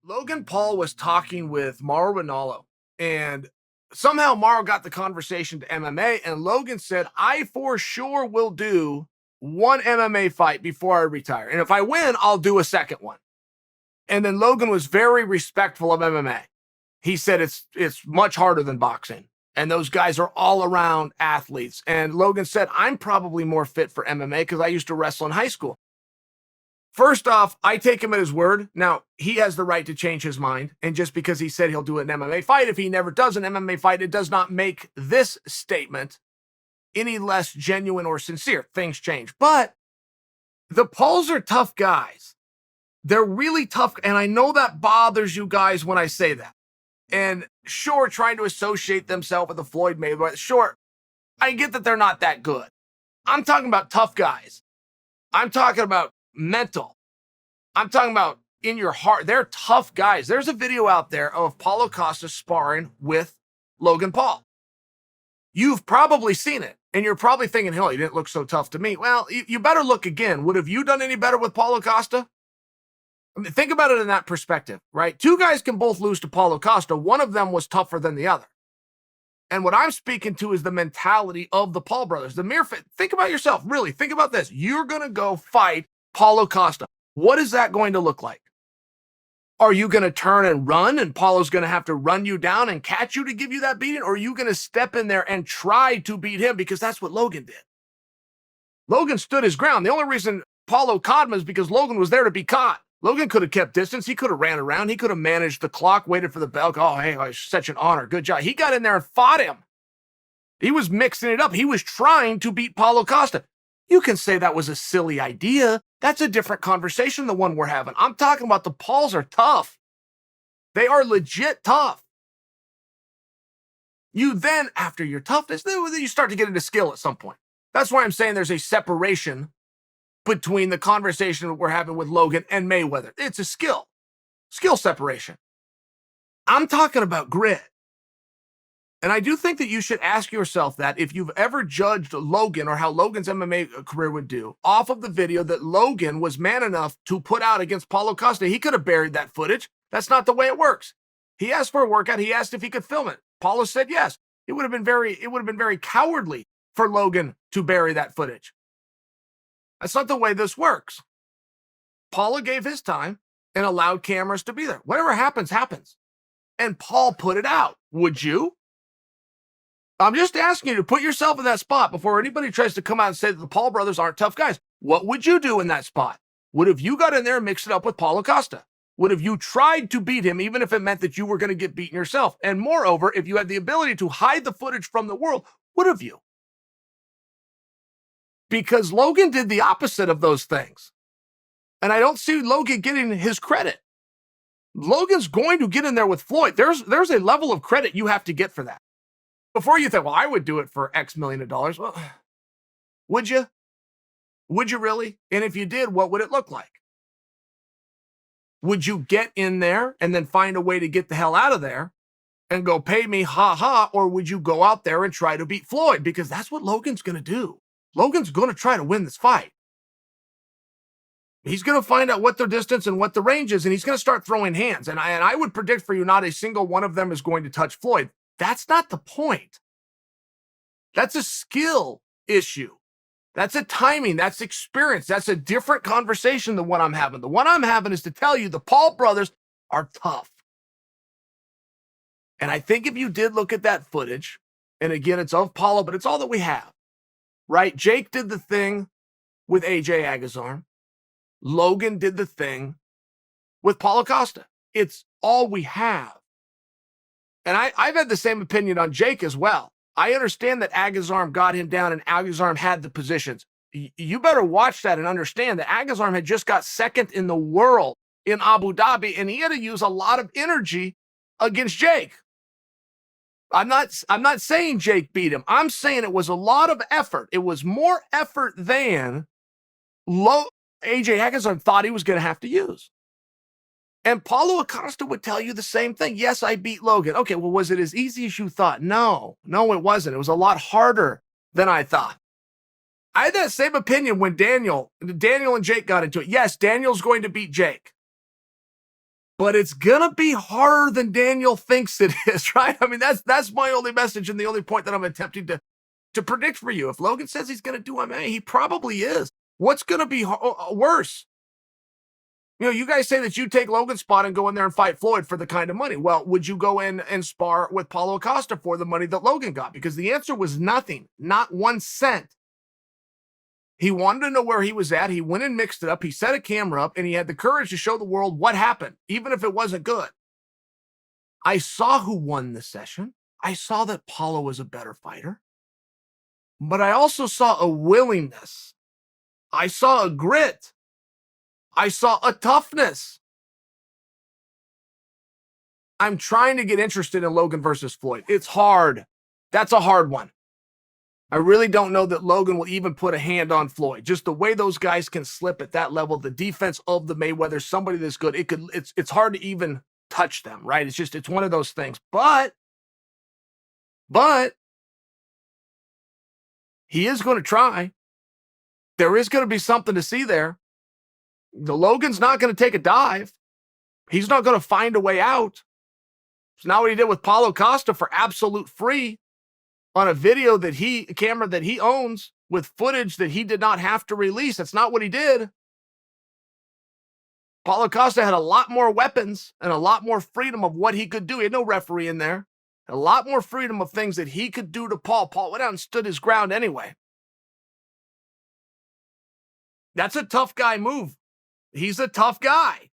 Logan Paul was talking with Mauro Ranallo, and somehow Mauro got the conversation to MMA, and Logan said, I for sure will do one MMA fight before I retire. And if I win, I'll do a second one. And then Logan was very respectful of MMA. He said it's much harder than boxing. And those guys are all around athletes. And Logan said, I'm probably more fit for MMA because I used to wrestle in high school. First off, I take him at his word. Now, he has the right to change his mind. And just because he said he'll do an MMA fight, if he never does an MMA fight, it does not make this statement any less genuine or sincere. Things change. But the Pauls are tough guys. They're really tough. And I know that bothers you guys when I say that. And sure, trying to associate themselves with the Floyd Mayweather. Sure, I get that they're not that good. I'm talking about tough guys. I'm talking about mental. I'm talking about in your heart. They're tough guys. There's a video out there of Paulo Costa sparring with Logan Paul. You've probably seen it, and you're probably thinking, hell, he didn't look so tough to me. Well, you better look again. Would have you done any better with Paulo Costa? I mean, think about it in that perspective, right? Two guys can both lose to Paulo Costa. One of them was tougher than the other. And what I'm speaking to is the mentality of the Paul brothers. The mere think about yourself, really. Think about this. You're going to go fight Paulo Costa. What is that going to look like? Are you going to turn and run and Paulo's going to have to run you down and catch you to give you that beating? Or are you going to step in there and try to beat him? Because that's what Logan did. Logan stood his ground. The only reason Paulo caught him is because Logan was there to be caught. Logan could have kept distance. He could have ran around. He could have managed the clock, waited for the bell. Oh, hey, such an honor. Good job. He got in there and fought him. He was mixing it up. He was trying to beat Paulo Costa. You can say that was a silly idea. That's a different conversation than the one we're having. I'm talking about the Pauls are tough. They are legit tough. You then, after your toughness, then you start to get into skill at some point. That's why I'm saying there's a separation between the conversation we're having with Logan and Mayweather. It's a skill separation. I'm talking about grit. And I do think that you should ask yourself that if you've ever judged Logan or how Logan's MMA career would do off of the video that Logan was man enough to put out against Paulo Costa. He could have buried that footage. That's not the way it works. He asked for a workout. He asked if he could film it. Paulo said yes. It would have been very cowardly for Logan to bury that footage. That's not the way this works. Paulo gave his time and allowed cameras to be there. Whatever happens, happens. And Paul put it out. Would you? I'm just asking you to put yourself in that spot before anybody tries to come out and say that the Paul brothers aren't tough guys. What would you do in that spot? Would have you got in there and mixed it up with Paulo Costa? Would have you tried to beat him even if it meant that you were going to get beaten yourself? And moreover, if you had the ability to hide the footage from the world, would have you? Because Logan did the opposite of those things. And I don't see Logan getting his credit. Logan's going to get in there with Floyd. There's a level of credit you have to get for that. Before you think, well, I would do it for X million of dollars. Well, would you? Would you really? And if you did, what would it look like? Would you get in there and then find a way to get the hell out of there and go pay me, ha ha? Or would you go out there and try to beat Floyd? Because that's what Logan's going to do. Logan's going to try to win this fight. He's going to find out what the distance and what the range is, and he's going to start throwing hands. And I would predict for you, not a single one of them is going to touch Floyd. That's not the point. That's a skill issue. That's a timing. That's experience. That's a different conversation than what I'm having. The one I'm having is to tell you the Paul brothers are tough. And I think if you did look at that footage, and again, it's of Paulo, but it's all that we have, right? Jake did the thing with AJ Agazarm. Logan did the thing with Paulo Costa. It's all we have. And I've had the same opinion on Jake as well. I understand that Agazarm got him down and Agazarm had the positions. You better watch that and understand that Agazarm had just got second in the world in Abu Dhabi, and he had to use a lot of energy against Jake. I'm not saying Jake beat him. I'm saying it was a lot of effort. It was more effort than AJ Agazarm thought he was going to have to use. And Paulo Acosta would tell you the same thing. Yes, I beat Logan. Okay, well, was it as easy as you thought? No, it wasn't. It was a lot harder than I thought. I had that same opinion when Daniel and Jake got into it. Yes, Daniel's going to beat Jake. but it's gonna be harder than Daniel thinks it is, right? I mean, that's my only message and the only point that I'm attempting to predict for you. If Logan says he's gonna do MMA, he probably is. What's gonna be worse? You guys say that you take Logan's spot and go in there and fight Floyd for the kind of money. Well, would you go in and spar with Paulo Acosta for the money that Logan got? Because the answer was nothing, not 1 cent. He wanted to know where he was at. He went and mixed it up. He set a camera up, and he had the courage to show the world what happened, even if it wasn't good. I saw who won the session. I saw that Paulo was a better fighter. But I also saw a willingness. I saw a grit. I saw a toughness. I'm trying to get interested in Logan versus Floyd. It's hard. That's a hard one. I really don't know that Logan will even put a hand on Floyd. Just the way those guys can slip at that level, the defense of the Mayweather, somebody that's good, it's hard to even touch them, right? It's one of those things. But he is going to try. There is going to be something to see there. The Logan's not going to take a dive. He's not going to find a way out. It's not what he did with Paulo Costa for absolute free on a camera that he owns with footage that he did not have to release. That's not what he did. Paulo Costa had a lot more weapons and a lot more freedom of what he could do. He had no referee in there. A lot more freedom of things that he could do to Paul. Paul went out and stood his ground anyway. That's a tough guy move. He's a tough guy.